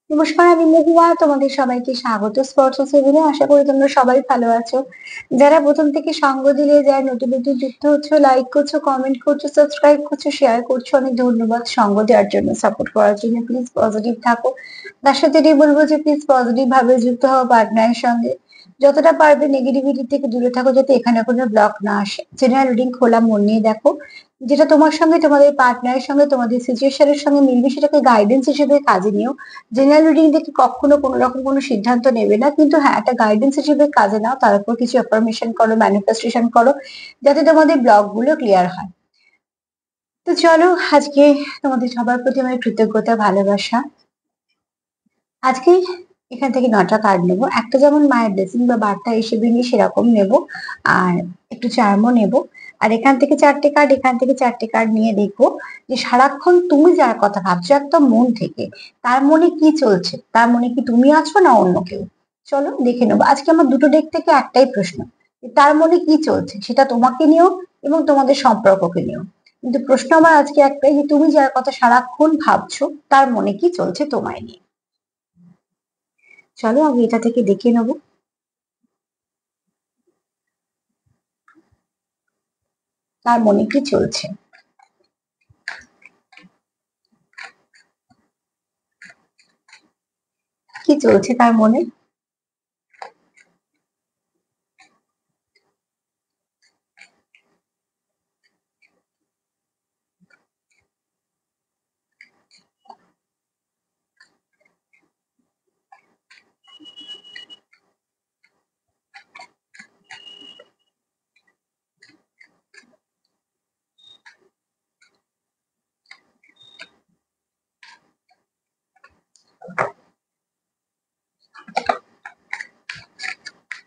নমস্কার, আমি মহুয়া। তোমাদের সবাইকে স্বাগত স্পর্শ সেভেনে। আশা করি তোমরা সবাই ভালো আছো। যারা প্রথম থেকে সঙ্গ দিলে, যারা নতুন নতুন যুক্ত হচ্ছো, লাইক করছো, কমেন্ট করছো, সাবস্ক্রাইব করছো, শেয়ার করছো, অনেক ধন্যবাদ সঙ্গ দেওয়ার জন্য, সাপোর্ট করার জন্য। প্লিজ পজিটিভ থাকো। তার সাথে এটাই বলবো যে প্লিজ পজিটিভ ভাবে যুক্ত হও পার্টনারের সঙ্গে। যতটা পারবে নেগেটিভিটি থেকে দূরে থাকো, যাতে এখানে কোনো ব্লক না আসে। জেনারেল রিডিং খোলা মন নিয়ে দেখো। যেটা তোমার সঙ্গে, তোমাদের পার্টনারের সঙ্গে, তোমাদের সিচুয়েশনের সঙ্গে মিলবে, সেটাকে গাইডেন্স হিসেবে কাজে নিও। জেনারেল রিডিং থেকে কখনো কোনো রকম কোনো সিদ্ধান্ত নেবে না, কিন্তু হ্যাঁ, একটা গাইডেন্স হিসেবে কাজে নাও। তার উপর কিছু অ্যাফার্মেশন করো, ম্যানিফেস্টেশন করো, যাতে তোমাদের ব্লক গুলো ক্লিয়ার হয়। তো চলো, আজকে তোমাদের সবার প্রতি আমার কৃতজ্ঞতা, ভালোবাসা। আজকে এখান থেকে 9টা কার্ড নেবো। একটা যেমন মায়ের ব্লেসিং বা বার্তা হিসেবে নিই, সেরকম নেবো। আর একটু চার্মও নেবো। আর এখান থেকে 4টে কার্ড, এখান থেকে 4টে কার্ড নিয়ে দেখবো যে সারাক্ষণ তুমি যার কথা ভাবছো একদম মন থেকে, তার মনে কি চলছে। তার মনে কি তুমি আছো না অন্য কেউ? চলো দেখে নেবো। আজকে আমার দুটো ডেক থেকে একটাই প্রশ্ন, যে তার মনে কি চলছে, সেটা তোমাকে নিয়েও এবং তোমাদের সম্পর্ককে নিয়েও। কিন্তু প্রশ্ন আমার আজকে একটাই, যে তুমি যার কথা সারাক্ষণ ভাবছো, তার মনে কি চলছে তোমায় নিয়ে। চলো আমি এটা থেকে দেখে নেবো তার মনে কি চলছে। কি চলছে তার মনে।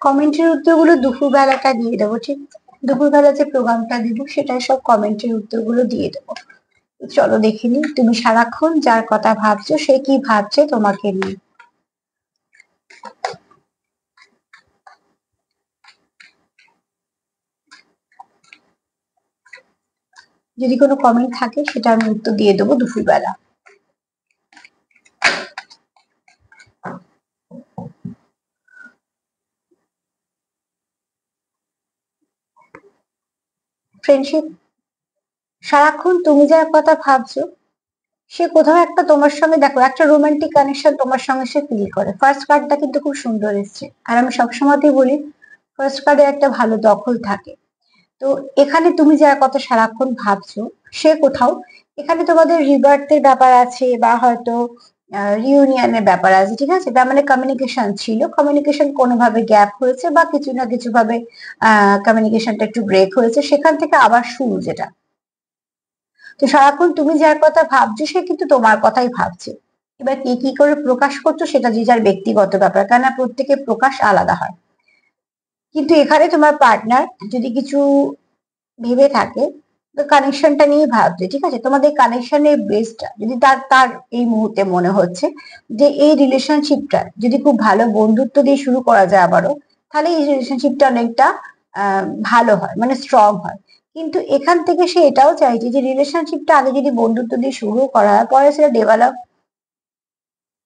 কমেন্টের উত্তরগুলো দুপুর বেলাটা দিয়ে দেবো, ঠিক আছে? দুপুর বেলা যে প্রোগ্রামটা দিব, সেটাই সব কমেন্টের উত্তরগুলো দিয়ে দেবো। চলো দেখে নিই, তুমি সারাক্ষণ যার কথা ভাবছো, সে কি ভাবছে তোমাকে নিয়ে। যদি কোনো কমেন্ট থাকে, সেটা আমি উত্তর দিয়ে দেবো দুপুর বেলা। ফ্রেন্ডশিপ, সারাক্ষণ তুমি যার কথা ভাবছো, সে কোথাও একটা তোমার সঙ্গে, দেখো, একটা রোমান্টিক কানেকশন তোমার সঙ্গে সে ফিল করে। ফার্স্ট কার্ডটা কিন্তু খুব সুন্দর এসছে। আর আমি সবসময়তেই বলি, ফার্স্ট কার্ডে একটা ভালো দখল থাকে। তো এখানে তুমি যার কথা সারাক্ষণ ভাবছো, সে কোথাও, এখানে তোমাদের রিবার্থের ব্যাপার আছে, বা হয়তো রিউনিয়নের ব্যাপার আছে, ঠিক আছে? তার মানে কমিউনিকেশন ছিল, কমিউনিকেশন কোনোভাবে গ্যাপ হয়েছে, বা কিছু না কিছু ভাবে কমিউনিকেশনটা একটু ব্রেক হয়েছে, সেখান থেকে আবার শুরু যেটা। তো সারাক্ষণ তুমি যার কথা ভাবছো, সে কিন্তু তোমার কথাই ভাবছে। এবার কে কি করে প্রকাশ করছো, সেটা যে যার ব্যক্তিগত ব্যাপার, কেননা প্রত্যেকের প্রকাশ আলাদা হয়। কিন্তু এখানে তোমার পার্টনার যদি কিছু ভেবে থাকে, তো কানেকশনটা নিয়ে ভাবছে, ঠিক আছে? তোমাদের কানেকশনের বেসটা যদি তার তার এই মুহূর্তে মনে হচ্ছে যে এই রিলেশনশিপটা যদি খুব ভালো বন্ধুত্ব দিয়ে শুরু করা যায় আবারও, তাহলে এই রিলেশনশিপটা অনেকটা ভালো হয়, মানে স্ট্রং হয়। কিন্তু এখান থেকে সে এটাও চাইছে যে রিলেশনশিপটা আগে যদি বন্ধুত্ব দিয়ে শুরু করা হয়, পরে সেটা ডেভেলপ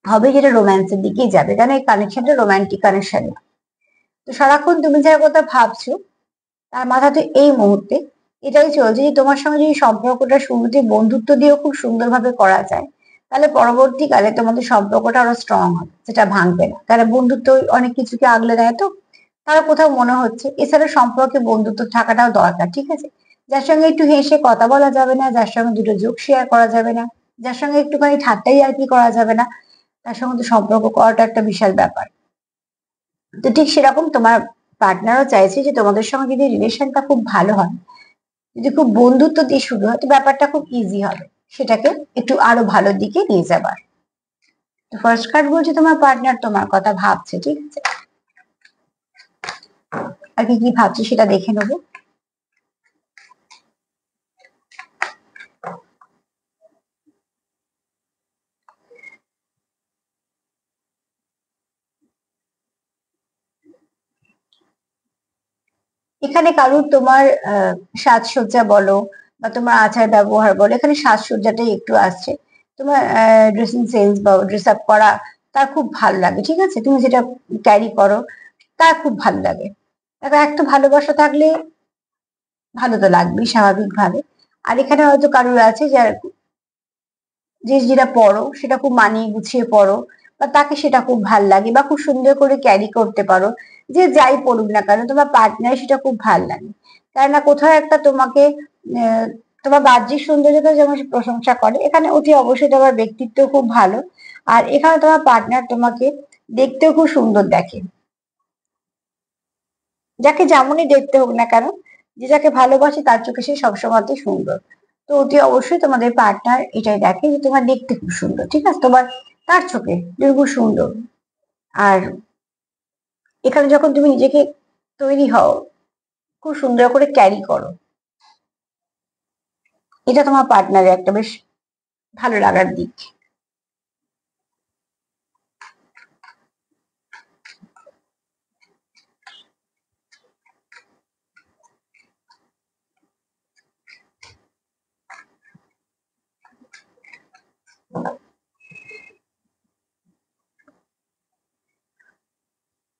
হবে, যেটা রোম্যান্সের দিকেই যাবে, কারণ এই কানেকশনটা রোমান্টিক কানেকশন। তো সারাক্ষণ তুমি যার কথা ভাবছো, তার মাথাতে এই মুহূর্তে এটাই চলছে যে তোমার সঙ্গে যদি সম্পর্কটা শুরুতে বন্ধুত্ব দিয়েও খুব সুন্দরভাবে করা যায়, তাহলে পরবর্তীকালে তোমাদের সম্পর্কটা আরো স্ট্রং হবে, সেটা ভাঙবে না। কারণ বন্ধুত্ব অনেক কিছুকে আগলে দেয়। তো তারা কোথাও মনে হচ্ছে, এছাড়া সম্পর্কে বন্ধুত্ব থাকাটাও দরকার, ঠিক আছে? যার সঙ্গে একটু হেসে কথা বলা যাবে না, যার সঙ্গে দুটো জোক শেয়ার করা যাবে না, যার সঙ্গে একটুখানি ঠাট্টাই আর কি করা যাবে না, তার সঙ্গে তো সম্পর্ক করাটা একটা বিশাল ব্যাপার। তো ঠিক সেরকম তোমার পার্টনারও চাইছে যে তোমাদের সঙ্গে যদি রিলেশনটা খুব ভালো হয়, যদি খুব বন্ধুত্ব দিয়ে শুরু হয়, তো ব্যাপারটা খুব ইজি হবে সেটাকে একটু আরো ভালো দিকে নিয়ে যাবার। তো ফার্স্ট কার্ড বলছে তোমার পার্টনার তোমার কথা ভাবছে, ঠিক আছে? আর কি কি ভাবছে সেটা দেখে নেবো। এখানে কারুর তোমার সাজসজ্জা বলো, বা তোমার আচার ব্যবহার বলো, এখানে সাজসজ্জাটাই একটু আসছে। তোমার ড্রেসিং সেন্স বা ড্রেস আপ করা, তার খুব ভালো লাগে, ঠিক আছে? তুমি যেটা ক্যারি করো তার খুব ভালো লাগে। দেখো, একটা ভালোবাসা থাকলে ভালো তো লাগবেই স্বাভাবিকভাবে। আর এখানে হয়তো কারোর আছে যার যে যেটা পড়ো সেটা খুব মানিয়ে গুছিয়ে পড়ো, বা তাকে সেটা খুব ভাল লাগে, বা খুব সুন্দর করে ক্যারি করতে পারো। যে যাই পড়ুক না কেন, তোমার পার্টনার সেটা খুব ভাল লাগে। কেননা কোথাও একটা তোমাকে তোমার বাহ্যিক সৌন্দর্যতা যেমন সে প্রশংসা করে, এখানে অতি অবশ্যই তোমার ব্যক্তিত্ব খুব ভালো। আর এখানে তোমার পার্টনার তোমাকে দেখতেও খুব সুন্দর দেখে। যাকে যেমনই দেখতে হোক না কেন, যে যাকে ভালোবাসে তার চোখে সে সবসময়তেই সুন্দর। তো অতি অবশ্যই তোমাদের পার্টনার এটাই দেখে যে তোমার দেখতে খুব সুন্দর, ঠিক আছে? তোমার তার চোখে তুমি খুব সুন্দর। আর এখানে যখন তুমি নিজেকে তৈরি হও, খুব সুন্দর করে ক্যারি করো, এটা তোমার পার্টনারের একটা বেশ ভালো লাগার দিক।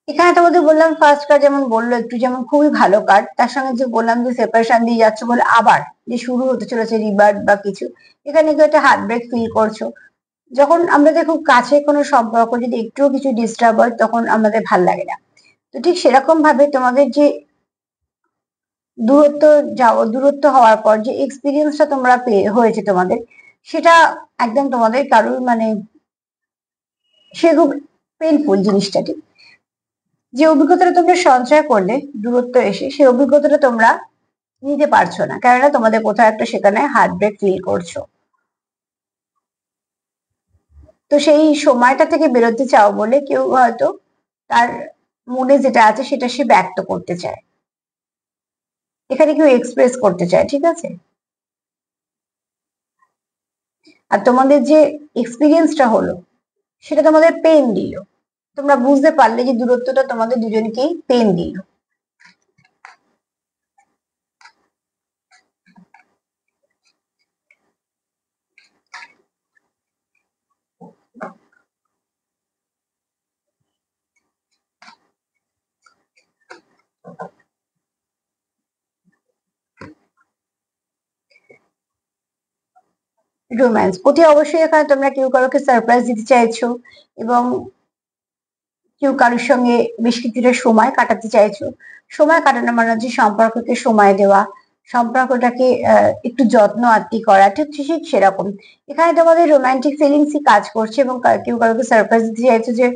এখানে তোমাদের বললাম ফার্স্ট কার্ড যেমন বললো একটু যেমন খুবই ভালো কার্ড, তার সঙ্গে যে বললাম যে সেপারেশন দিয়ে যাচ্ছে বলে আবার যে শুরু হতে চলেছে রিবার্ট বা কিছু, এখানে কেউ একটা হার্ট ব্রেক ফিল করছো। যখন আমাদের খুব কাছে কোনো সম্পর্ক যদি একটুও কিছু ডিস্টার্ব হয় তখন আমাদের ভাল লাগে না। তো ঠিক সেরকম ভাবে তোমাদের যে দূরত্ব দূরত্ব হওয়ার পর যে এক্সপিরিয়েন্সটা তোমরা হয়েছে তোমাদের, সেটা একদম তোমাদের কারোর মানে সে খুব পেনফুল জিনিসটা। ঠিক যে অভিজ্ঞতাটা তোমরা সঞ্চয় করলে দূরত্ব এসে, সেই অভিজ্ঞতাটা তোমরা নিতে পারছো না, কেননা তোমাদের কোথাও একটা সেখানে হার্ট ব্রেক ফিল করছো। তো সেই সময়টা থেকে বেরোতে চাও বলে কেউ হয়তো তার মনে যেটা আছে সেটা সে ব্যক্ত করতে চায়, এখানে কেউ এক্সপ্রেস করতে চায়, ঠিক আছে? আর তোমাদের যে এক্সপিরিয়েন্সটা হলো সেটা তোমাদের পেন দিল, তোমরা বুঝতে পারলে যে দূরত্বটা তোমাদের দুজনকেই পেন দিল। রোম্যান্স অতি অবশ্যই এখানে তোমরা কেউ কারোকে সারপ্রাইজ দিতে চাইছো, এবং কেউ কারোর সঙ্গে বেশ কিছুটা সময় কাটাতে চাইছো। সময় কাটানো মানে হচ্ছে সম্পর্ককে সময় দেওয়া, সম্পর্কটাকে একটু যত্ন আত্তি করা, ঠিক ঠিক সেরকম। এখানে তোমাদের রোমান্টিক ফিলিংসই কাজ করছে, এবং কেউ কারোকে সারপ্রাইজ দিতে চাইছো যে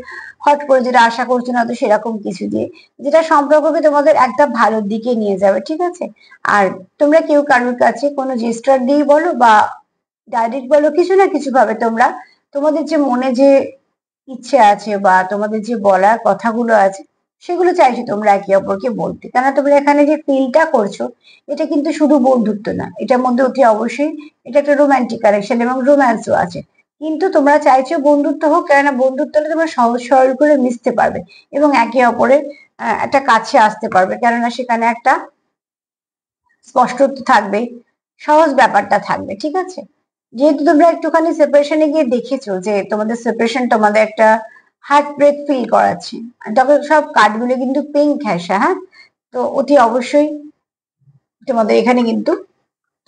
হট করে যেটা আশা করছো না, তো সেরকম কিছু দিয়ে যেটা সম্পর্ককে তোমাদের একটা ভালোর দিকে নিয়ে যাবে, ঠিক আছে? আর তোমরা কেউ কারোর কাছে কোনো জেস্টার দিয়ে বলো বা ডাইরেক্ট বলো, কিছু না কিছু ভাবে তোমরা তোমাদের যে মনে যে ইচ্ছে আছে বা তোমাদের যে বলার কথাগুলো আছে সেগুলো চাইছো তোমরা একে অপরকে বলতে। কেন তোমরা এখানে যে ফিলটা করছো এটা কিন্তু শুধু বন্ধুত্ব না, এটার মধ্যে অতি অবশ্যই এটা একটা রোমান্টিক কানেকশন এবং রোম্যান্সও আছে। কিন্তু তোমরা চাইছো বন্ধুত্ব হোক, কেননা বন্ধুত্ব হলে তোমরা সহজ সরল করে মিশতে পারবে এবং একে অপরের একটা কাছে আসতে পারবে, কেননা সেখানে একটা স্পষ্টতা থাকবে, সহজ ব্যাপারটা থাকবে, ঠিক আছে? যেহেতু তোমরা একটুখানি সেপারেশনে গিয়ে দেখেছো যে তোমাদের সেপারেশন তোমাদের একটা হার্ট ব্রেক ফিল করাচ্ছে, তবে সব কার্ডগুলো কিন্তু পিঙ্ক ঘেঁষা, হ্যাঁ? তো অতি অবশ্যই তোমাদের এখানে কিন্তু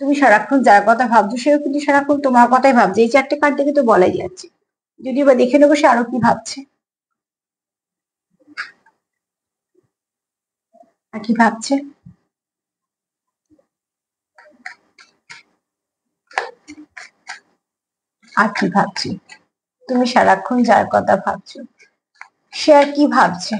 তুমি সারাক্ষণ যার কথা ভাবছো সেও কিন্তু সারাক্ষণ তোমার কথাই ভাবছে, এই চারটে কার্ড দেখে তো বলাই যাচ্ছে। যদিও বা দেখে নেবো সে আরো কি ভাবছে। আর কি ভাবছে? আর কি ভাবছি? তুমি সারাক্ষণ যার কথা ভাবছো সে আর কি ভাবছে?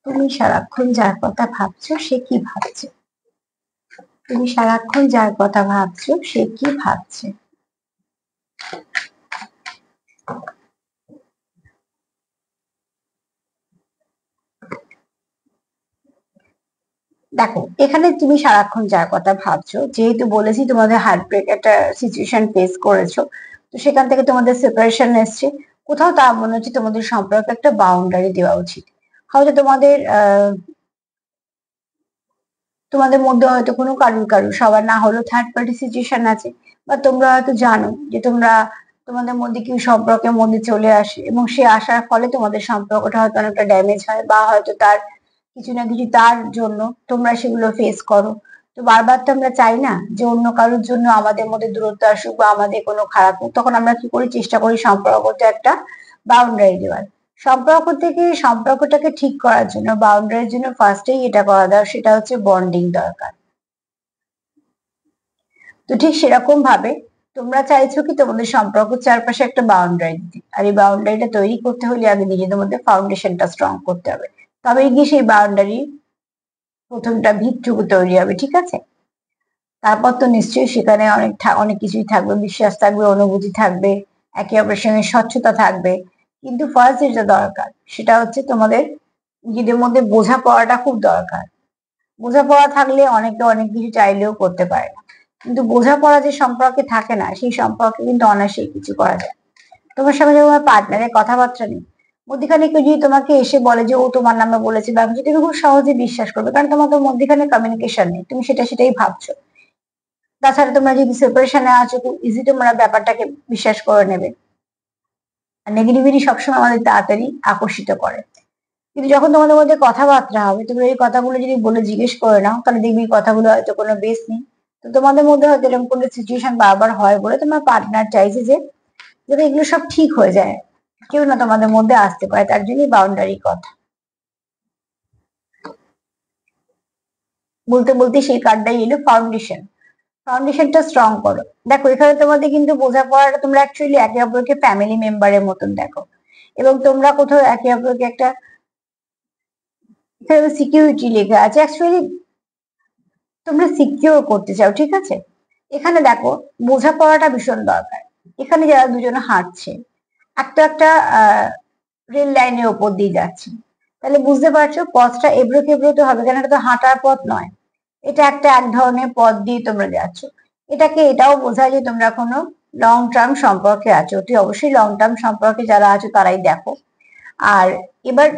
তুমি সারাক্ষণ যার কথা ভাবছো সে কি ভাবছে? তুমি সারাক্ষণ যার কথা ভাবছো সে কি ভাবছে? দেখো, এখানে তুমি সারাক্ষণ যার কথা ভাবছো, যেহেতু বলেছি তোমাদের হার্ট ব্রেক একটা সিচুয়েশন ফেস করেছো, তো সেখান থেকে তোমাদের সেপারেশন এসছে। কোথাও তা মনে হচ্ছে তোমাদের সম্পর্কে একটা বাউন্ডারি দেওয়া উচিত। হয়তো তোমাদের তোমাদের মধ্যে হয়তো কোনো কারুর সবার না হলেও থার্ড পার্টি সিচুয়েশন আছে, বা তোমরা হয়তো জানো যে তোমাদের মধ্যে কেউ সম্পর্কের মধ্যে চলে আসে এবং সে আসার ফলে তোমাদের সম্পর্কটা হয়তো অনেকটা ড্যামেজ হয়, বা হয়তো তার কিছু না কিছু তার জন্য তোমরা সেগুলো ফেস করো। তো বারবার তো আমরা চাই না যে অন্য কারোর জন্য আমাদের মধ্যে দূরত্ব আসুক বা আমাদের কোনো খারাপ হোক। তখন আমরা কি করি, চেষ্টা করি সম্পর্কতে একটা বাউন্ডারি দেওয়ার। সম্পর্কটাকে ঠিক করার জন্য, বাউন্ডারির জন্য ফার্স্টেই এটা করা দরকার, সেটা হচ্ছে বন্ডিং দরকার। তো ঠিক সেরকম ভাবে তোমরা চাইছো কি তোমাদের সম্পর্কের চারপাশে একটা বাউন্ডারি দিতে, আর এই বাউন্ডারিটা তৈরি করতে হলে আগে নিজেদের মধ্যে ফাউন্ডেশনটা স্ট্রং করতে হবে, তবে গিয়ে সেই বাউন্ডারি প্রথমটা ভিতটুকু তৈরি হবে, ঠিক আছে? তারপর তো নিশ্চয়ই সেখানে অনেক কিছুই থাকবে, বিশ্বাস থাকবে, অনুভূতি থাকবে, একে অপরের সঙ্গে স্বচ্ছতা থাকবে। কিন্তু ফার্স্ট যেটা দরকার সেটা হচ্ছে তোমাদের নিজেদের মধ্যে বোঝাপড়াটা খুব দরকার। বোঝাপড়া থাকলে অনেকে অনেক কিছু চাইলেও করতে পারে না, কিন্তু বোঝাপড়া যে সম্পর্কে থাকে না সেই সম্পর্কে কিন্তু অনায়াসেই কিছু করা যায়। তোমার সঙ্গে যখন পার্টনারের কথাবার্তা নেই, মধ্যখানে কেউ যদি তোমাকে এসে বলে যে ও তোমার নামে বলেছে বা কিছু, তুমি খুব সহজে বিশ্বাস করবে, কারণ তোমাদের মধ্যখানে কমিউনিকেশন নেই, তুমি সেটাই ভাবছো। তাছাড়া তোমরা যদি সেপারেশনে আছো, খুব ইজি তোমরা ব্যাপারটাকে বিশ্বাস করে নেবে। আর নেগেটিভিটি সবসময় আমাদের তাড়াতাড়ি আকর্ষিত করে। কিন্তু যখন তোমাদের মধ্যে কথাবার্তা হবে, তোমরা এই কথাগুলো যদি বলে জিজ্ঞেস করে নাও, তাহলে দেখবি এই কথাগুলো হয়তো কোনো বেস নেই। তো তোমাদের মধ্যে হয়তো এরকম কোনো সিচুয়েশন বারবার হয় বলে তোমার পার্টনার চাইছে যে যাতে এগুলো সব ঠিক হয়ে যায়, কেউ না তোমাদের মধ্যে আসতে পারে, তার জন্যই বাউন্ডারি কথা। বলতে বলতে সেই কার্ডটাই এলো ফাউন্ডেশন। ফাউন্ডেশনটা স্ট্রং করো। দেখো এখানে তোমাদের কিন্তু বোঝাপড়াটা তোমরা অ্যাকচুয়ালি একে অপরকে ফ্যামিলি মেম্বারের মতন দেখো, এবং তোমরা কোথাও একে অপরকে একটা সিকিউরিটি লেখা আছে, অ্যাকচুয়ালি তোমরা সিকিউর করতে চাও, ঠিক আছে? এখানে দেখো বোঝাপড়াটা ভীষণ দরকার। এখানে যারা দুজনে হাঁটছে, একটা রেল লাইনের ওপর দিয়ে যাচ্ছে, তাহলে বুঝতে পারছো পথটা এবড়ো খেবড়োতে হবে, কেন এটা তো হাঁটার পথ নয়, এটা এক ধরনের পথ দিয়ে তোমরা যাচ্ছ। এটাও বোঝায় যে তোমরা কোনো লং টার্ম সম্পর্কে আছো। অতি অবশ্যই লং টার্ম সম্পর্কে যারা আছো তারাই দেখো। আর এবার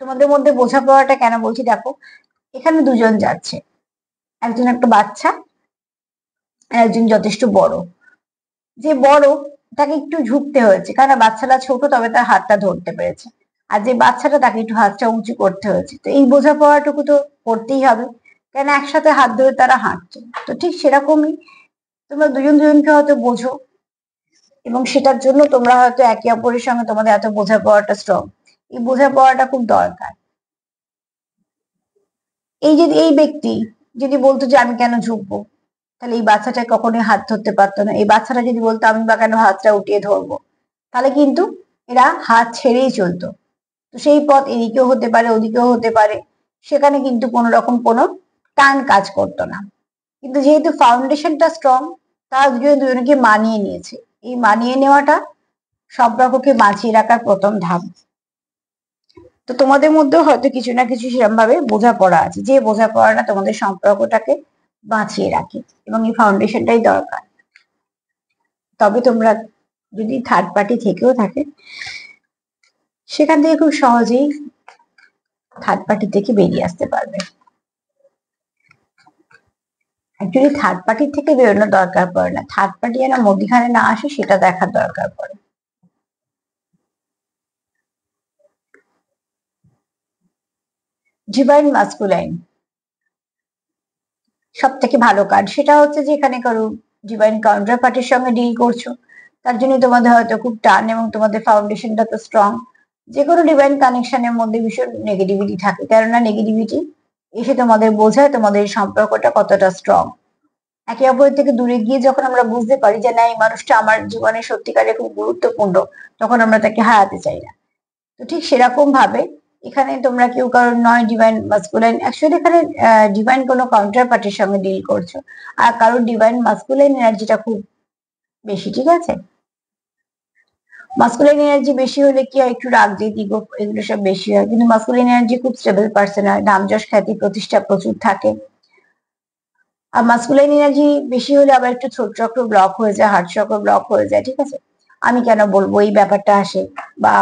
তোমাদের মধ্যে বোঝাপড়াটা কেন বলছি, দেখো এখানে দুজন যাচ্ছে, একজন একটা বাচ্চা আর একজন যথেষ্ট বড়। যে বড় তাকে একটু ঝুঁকতে হয়েছে, কারণ বাচ্চাটা ছোট, তবে তার হাতটা ধরতে পেরেছে। আর যে বাচ্চাটা তাকে একটু হাতটা উঁচু করতে হয়েছে। তো এই বোঝাপড়াটুকু তো করতেই হবে, কেন একসাথে হাত ধরে তারা হাঁটছে। তো ঠিক সেরকমই তোমরা দুজন দুজনকে হয়তো বোঝো, এবং সেটার জন্য তোমরা হয়তো একে অপরের সঙ্গে তোমাদের এত বোঝাপড়াটা স্ট্রং। এই বোঝাপড়াটা খুব দরকার। এই ব্যক্তি যদি বলতো যে আমি কেন ঝুঁকবো, তাহলে এই বাচ্চাটা কখনোই হাত ধরতে পারতো না। এই বাচ্চাটা যদি বলতো আমি বা কেন হাতটা উঠিয়ে ধরবো, তাহলে কিন্তু এরা হাত ছেড়েই চলতো। তো সেই পথ এদিকেও হতে পারে, ওদিকেও হতে পারে, সেখানে কিন্তু কোনো রকম কোনো টান কাজ করতো না। কিন্তু যেহেতু ফাউন্ডেশনটা স্ট্রং, তারা দুজনে দুজনকে মানিয়ে নিয়েছে। এই মানিয়ে নেওয়াটা সম্পর্ককে বাঁচিয়ে রাখার প্রথম ধাপ। তো তোমাদের মধ্যেও হয়তো কিছু না কিছু সেরকম ভাবে বোঝাপড়া আছে, যে বোঝাপড়াটা তোমাদের সম্পর্কটাকে বাঁচিয়ে রাখে, এবং এই ফাউন্ডেশনটাই দরকার। তবে তোমরা যদি থার্ড পার্টি থেকেও থাকে, সেখান থেকে খুব সহজেই থার্ড পার্টি থেকে বেরিয়ে আসতে পারবে। অ্যাকচুয়ালি থার্ড পার্টি থেকে বেরোনোর দরকার পড়ে না, থার্ড পার্টি যেন মধ্যখানে না আসে সেটা দেখার দরকার পড়ে। ডিভাইন মাস্কুলাইন সব থেকে ভালো কার্ড। সেটা হচ্ছে যে এখানে কারো ডিভাইন কাউন্টার পার্টির সঙ্গে ডিল করছো, তার জন্য তোমাদের হয়তো খুব টান, এবং তোমাদের ফাউন্ডেশনটা তো স্ট্রং। যে কোনো ডিভাইন কানেকশনের মধ্যে ভীষণ নেগেটিভিটি থাকে, কেননা নেগেটিভিটি এসে তোমাদের বোঝায় তোমাদের সম্পর্কটা কতটা স্ট্রং। একে অপরের থেকে দূরে গিয়ে যখন আমরা বুঝতে পারি যে না এই মানুষটা আমার জীবনে সত্যিকারে খুব গুরুত্বপূর্ণ, তখন আমরা তাকে হারাতে চাই না। তো ঠিক সেরকম ভাবে এখানে তোমরা কেউ কারোর নয় ডিভাইন মাস্কুলাইন, অ্যাকচুয়ালি এখানে ডিভাইন কোনো কাউন্টার পার্টির সঙ্গে ডিল করছো, আর কারোর ডিভাইন মাস্কুলাইন এনার্জিটা খুব বেশি, ঠিক আছে? মাস্কুলাইন এনার্জি বেশি হলে কি হয়, একটু রাগ জেদ ইগো এগুলো সব বেশি হয়, কিন্তু মাস্কুলাইন এনার্জি খুব স্টেবল পার্সন হয়, নাম যশ খ্যাতি প্রতিষ্ঠা প্রচুর থাকে। আর মাস্কুলাইন এনার্জি বেশি হলে আবার একটু ছোট চক্র ব্লক হয়ে যায়, হার্ট চক্র ব্লক হয়ে যায়, ঠিক আছে? আমি কেন বলবো এই ব্যাপারটা আসে, বা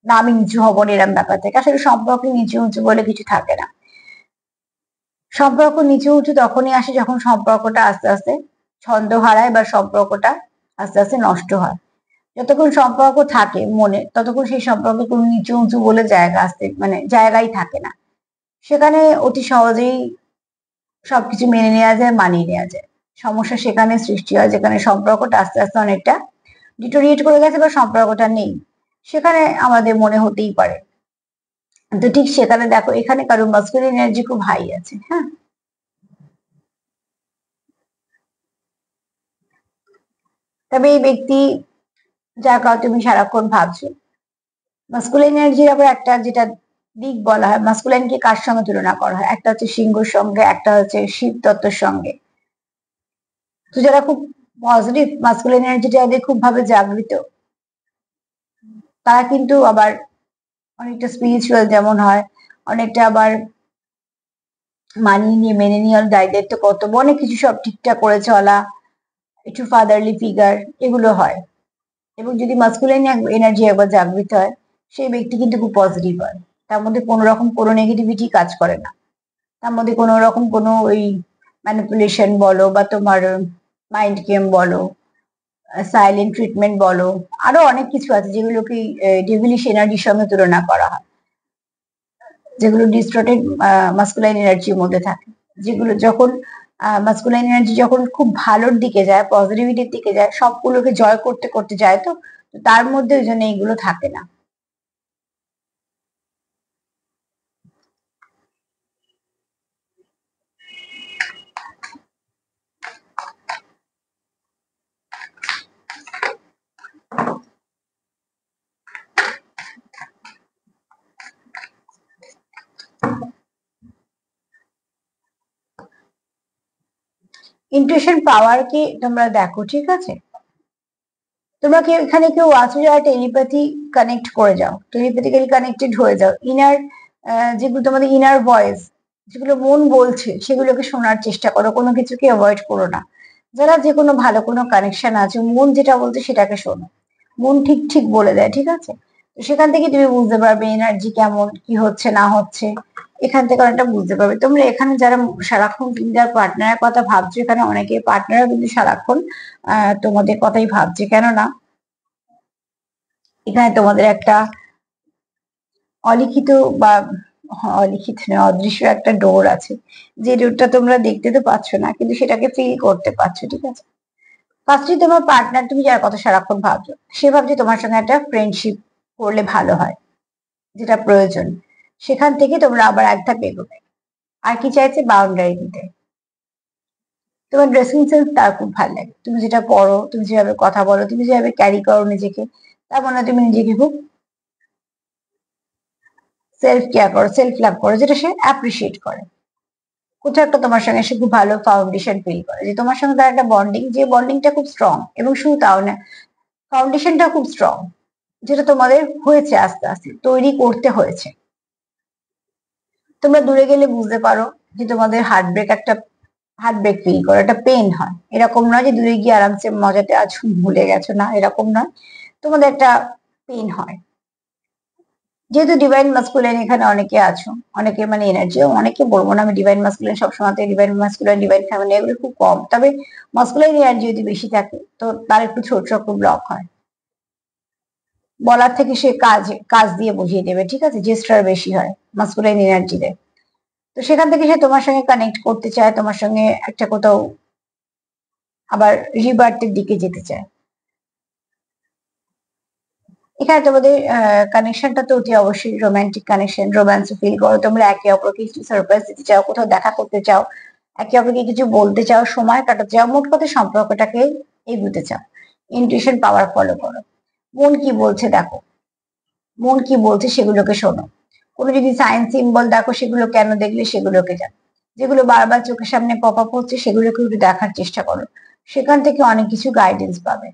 না আমি নিচু হবো না এরম ব্যাপার থাকে। আসলে সম্পর্কে নিচু উঁচু বলে কিছু থাকে না। সম্পর্ক নিচে উঁচু তখনই আসে যখন সম্পর্কটা আস্তে আস্তে ছন্দ হারায় বা সম্পর্কটা আস্তে আস্তে নষ্ট হয়। যতক্ষণ সম্পর্ক থাকে মনে, ততক্ষণ সেই সম্পর্কে কোনো নিচু উঁচু বলে জায়গা আসতে মানে জায়গাই থাকে না। সেখানে অতি সহজেই সবকিছু মেনে নেওয়া যায়, মানিয়ে নেওয়া যায়। সমস্যা সেখানে সৃষ্টি হয় যেখানে সম্পর্কটা আস্তে আস্তে অনেকটা ডিটোরিয়েট করে গেছে বা সম্পর্কটা নেই, সেখানে আমাদের মনে হতেই পারে। তো ঠিক সেখানে দেখো এখানে কারো মাস্কুলিন এনার্জি খুব হাই আছে, হ্যাঁ। তবে এই ব্যক্তি যার কথা তুমি সারাক্ষণ ভাবছো, মাস্কুলাইন এনার্জির আবার একটা যেটা দিক বলা হয়, মাস্কুলাইনকে কার সঙ্গে তুলনা করা হয়, একটা হচ্ছে সিংহর সঙ্গে, একটা হচ্ছে শিব তত্ত্বের সঙ্গে। তো যারা খুব পজিটিভ মাস্কুলাইন এনার্জি যাদের খুব ভাবে জাগৃত, তারা কিন্তু আবার অনেকটা স্পিরিচুয়াল যেমন হয়, অনেকটা আবার মানিয়ে নিয়ে মেনে নিয়ে দায়িত্ব কর্তব্য অনেক কিছু সব ঠিকঠাক করে চলা, একটু ফাদারলি ফিগার, এগুলো হয়। এবং যদি মাস্কুলাইন এনার্জি একবার জাগৃত হয়, সেই ব্যক্তি কিন্তু খুব পজিটিভ হয়। তার মধ্যে কোনো রকম কোনো নেগেটিভিটি কাজ করে না। তার মধ্যে কোনো রকম কোনো ওই ম্যানিপুলেশন বলো বা তোমার মাইন্ড গেম বলো, সাইলেন্ট ট্রিটমেন্ট বলো, আরো অনেক কিছু আছে যেগুলোকে ডেভিলিশ এনার্জির সঙ্গে তুলনা করা হয়, যেগুলো ডিস্টর্টেড মাস্কুলাইন এনার্জির মধ্যে থাকে। যেগুলো যখন মাস্কুলাইন এনার্জি যখন খুব ভালোর দিকে যায়, পজিটিভিটির দিকে যায়, সবগুলোকে জয় করতে করতে যায়, তো তার মধ্যে ওই জন্য এইগুলো থাকে না। ইন্টুইশন পাওয়ার কি তোমরা দেখো, ঠিক আছে। তোমরা কেউ এখানে কেউ আছো যারা টেলিপ্যাথি কানেক্ট করে যাও, টেলিপ্যাথিক্যালি কানেক্টেড হয়ে যাও, ইনার যেগুলো তোমাদের ইনার ভয়েস, যেগুলো মন বলছে সেগুলোকে শোনার চেষ্টা করো, কোনো কিছুকে অ্যাভয়েড করো না। যারা যে কোনো ভালো কোনো কানেকশন আছে, মন যেটা বলছে সেটাকে শোনো, মন ঠিক ঠিক বলে দেয়, ঠিক আছে। তো সেখান থেকে তুমি বুঝতে পারবে এনার্জি কেমন, কি হচ্ছে না হচ্ছে, এখান থেকে অনেকটা বুঝতে পারবে। তোমরা এখানে যারা সারাক্ষণ তুমি যার পার্টনারের কথা ভাবছো, এখানে অনেকে পার্টনারও কিন্তু সারাক্ষণ তোমাদের কথাই ভাবছে, কেননা এখানে তোমাদের একটা অলিখিত বা অলিখিত নয়, অদৃশ্য একটা ডোর আছে, যে ডোরটা তোমরা দেখতে তো পাচ্ছ না, কিন্তু সেটাকে ফিল করতে পারছো, ঠিক আছে। ফার্স্টলি তোমার পার্টনার, তুমি যার কথা সারাক্ষণ ভাবছো, সে ভাবছে তোমার সঙ্গে একটা ফ্রেন্ডশিপ করলে ভালো হয়, যেটা প্রয়োজন। সেখান থেকে তোমরা আবার এক ধাপ এগোবে। আর কি চাইছে, বাউন্ডারি দিতে। তোমার ড্রেসিং সেন্স তার খুব ভালো লাগে, তুমি যেটা পরো, তুমি যেভাবে কথা বলো, তুমি যেভাবে ক্যারি করো নিজেকে, তার মানে তুমি নিজেকে খুব সেলফ কেয়ার করো, সেলফ লাভ করো, যেটা সে অ্যাপ্রিসিয়েট করে। কোথাও একটা তোমার সঙ্গে সে খুব ভালো ফাউন্ডেশন ফিল করে, যে তোমার সঙ্গে তার একটা বন্ডিং, যে বন্ডিংটা খুব স্ট্রং, এবং শুধু তাও না, ফাউন্ডেশনটা খুব স্ট্রং, যেটা তোমাদের হয়েছে আস্তে আস্তে তৈরি করতে হয়েছে। তোমরা দূরে গেলে বুঝতে পারো যে তোমাদের হার্ট ব্রেক একটা হার্ট ব্রেক ফিল করো, একটা পেন হয়। এরকম নয় যে দূরে গিয়ে আরামসে মজাতে আছো ভুলে গেছো, না এরকম নয়, তোমাদের একটা পেন হয়। যেহেতু ডিভাইন মাস্কুলাইন এখানে অনেকে আছো, অনেকে মানে এনার্জি, অনেকে বলবো না আমি ডিভাইন মাস্কুলাইন সবসময়, ডিভাইন মাস্কুলাইন ডিভাইন ফ্যামিলি এগুলো খুব কম, তবে মাস্কুলাইন এনার্জি যদি বেশি থাকে তো তার একটু ছোট ছোট ব্লক হয়। বলার থেকে সে কাজ কাজ দিয়ে বুঝিয়ে দেবে, ঠিক আছে, জেস্টার বেশি হয় মাস্কুলাইন এনার্জিতে। তো সেখান থেকে সে তোমার সঙ্গে কানেক্ট করতে চায়, তোমার সঙ্গে একটা কোথাও আবার রিবার্থের দিকে যেতে চায়। এখানে তোমাদের কানেকশনটা তো অতি অবশ্যই রোমান্টিক কানেকশন, রোম্যান্স ফিল করো, তোমরা একে অপরকে কিছু সারপ্রাইজ দিতে চাও, কোথাও দেখা করতে চাও, একে অপরকে কিছু বলতে চাও, সময় কাটাতে চাও, মোট কথা সম্পর্কটাকে এগোতে চাও। ইনটিউশন পাওয়ার ফলো করো, মন কি বলছে দেখো, মন কি বলছে সেগুলোকে শোনো। কোনো যদি সাইন সিম্বল দেখো, সেগুলো কেন দেখলে সেগুলোকে জানো। যেগুলো বারবার চোখের সামনে পপ আপ হচ্ছে সেগুলোকে একটু দেখার চেষ্টা করো, সেখান থেকে অনেক কিছু গাইডেন্স পাবে।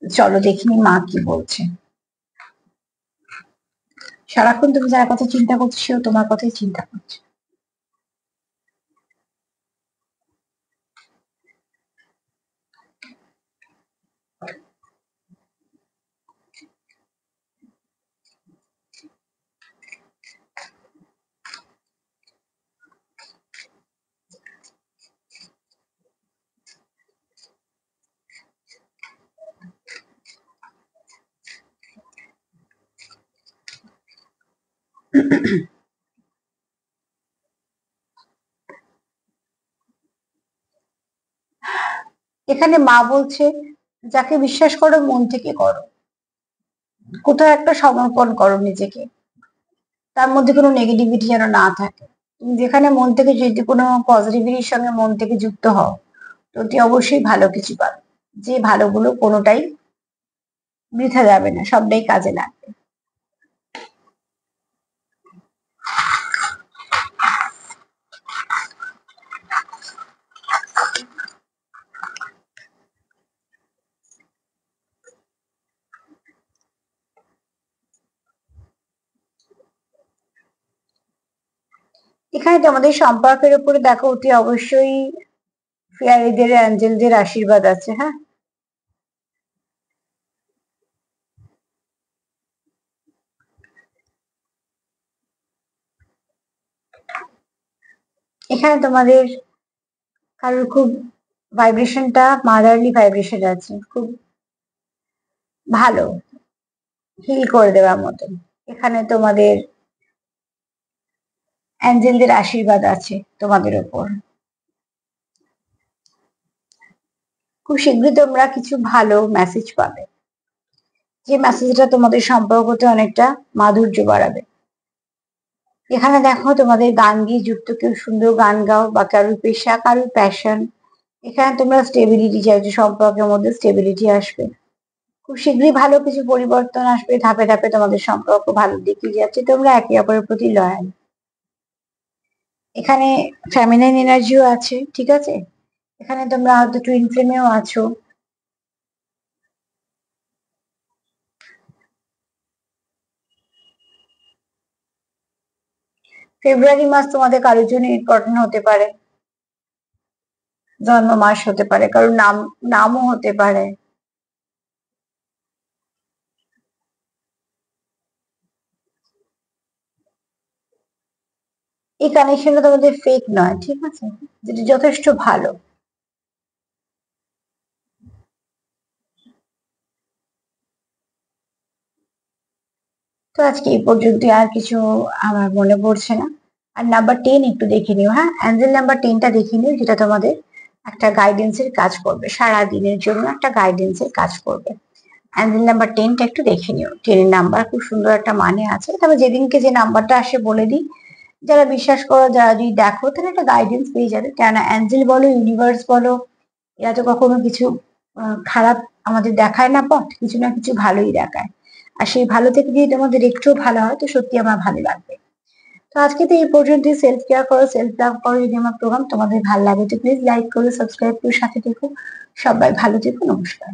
চলো দেখিনি মা কি বলছে। সারাক্ষণ তুমি যার কথা চিন্তা করছো সেও তোমার কথাই চিন্তা করছে। এখানে মা বলছে যাকে বিশ্বাস করো মন থেকে করো, কোথাও একটা সমর্পণ করো নিজেকে, তার মধ্যে কোনো নেগেটিভিটি যেন না থাকে। তুমি যেখানে মন থেকে যদি কোনো পজিটিভিটির সঙ্গে মন থেকে যুক্ত হও, তো অতি অবশ্যই ভালো কিছু পাবে। যে ভালোগুলো কোনোটাই বৃথা যাবে না, সবটাই কাজে লাগবে। এখানে তোমাদের সম্পর্কের উপরে দেখো অতি অবশ্যই ফেয়ারিদের অ্যাঞ্জেলদের আশীর্বাদ আছে, হ্যাঁ। এখানে তোমাদের কারোর খুব ভাইব্রেশনটা মাদারলি ভাইব্রেশন আছে, খুব ভালো, হিল করে দেওয়ার মতন। এখানে তোমাদের অ্যাঞ্জেলদের আশীর্বাদ আছে তোমাদের উপর। খুব শীঘ্রই তোমরা কিছু ভালো মেসেজ পাবে, যে মেসেজটা তোমাদের সম্পর্কতে অনেকটা মাধুর্য বাড়াবে। এখানে দেখো তোমাদের গান দিয়ে যুক্ত কেউ সুন্দর গান গাও, বা কারোর পেশা, কারোর প্যাশন। এখানে তোমরা স্টেবিলিটি চাইছো, সম্পর্কের মধ্যে স্টেবিলিটি আসবে। খুব শীঘ্রই ভালো কিছু পরিবর্তন আসবে, ধাপে ধাপে তোমাদের সম্পর্ক ভালো দিকে যাচ্ছে, তোমরা একে অপরের প্রতি লয়াল। এখানে ফ্যামিলিন এনার্জিও আছে, ঠিক আছে। এখানে তোমরা হয়তো টুইন ফ্লেমেও আছো। ফেব্রুয়ারি মাস তোমাদের কারোর জন্য ইম্পর্টেন্ট হতে পারে, জন্ম মাস হতে পারে, কারোর নামও হতে পারে। এই কানেকশনটা তোমাদের ফেক নয়, ঠিক আছে, যেটা যথেষ্ট ভালো। তো আজকে এই পর্যন্ত, আর কিছু আমার মনে পড়ছে না। আর নাম্বার 10 একটু দেখে নিও, হ্যাঁ, অ্যাঞ্জেল নাম্বার 10টা দেখে নিও, যেটা তোমাদের একটা গাইডেন্সের কাজ করবে, সারা দিনের জন্য একটা গাইডেন্সের কাজ করবে। অ্যাঞ্জেল নাম্বার 10টা একটু দেখে নিও। 10 নাম্বার খুব সুন্দর একটা মানে আছে, তবে যেদিনকে যে নাম্বারটা আসে বলে দিই, যারা বিশ্বাস করো, যারা যদি দেখো, তাহলে একটা গাইডেন্স পেয়ে যাবে। কেননা অ্যাঞ্জেল বলো, ইউনিভার্স বলো, এরা তো কখনো কিছু খারাপ আমাদের দেখায় না, পথ কিছু না কিছু ভালোই দেখায়। আর সেই ভালো থেকে যদি তোমাদের একটু ভালো হয়, তো সত্যি আমার ভালো লাগবে। তো আজকে তো এই পর্যন্ত। সেলফ কেয়ার করো, সেলফ লাভ করো, যদি আমার প্রোগ্রাম তোমাদের ভালো লাগে তো প্লিজ লাইক করো, সাবস্ক্রাইব করো, সাথে থেকো। সবাই ভালো থেকো, নমস্কার।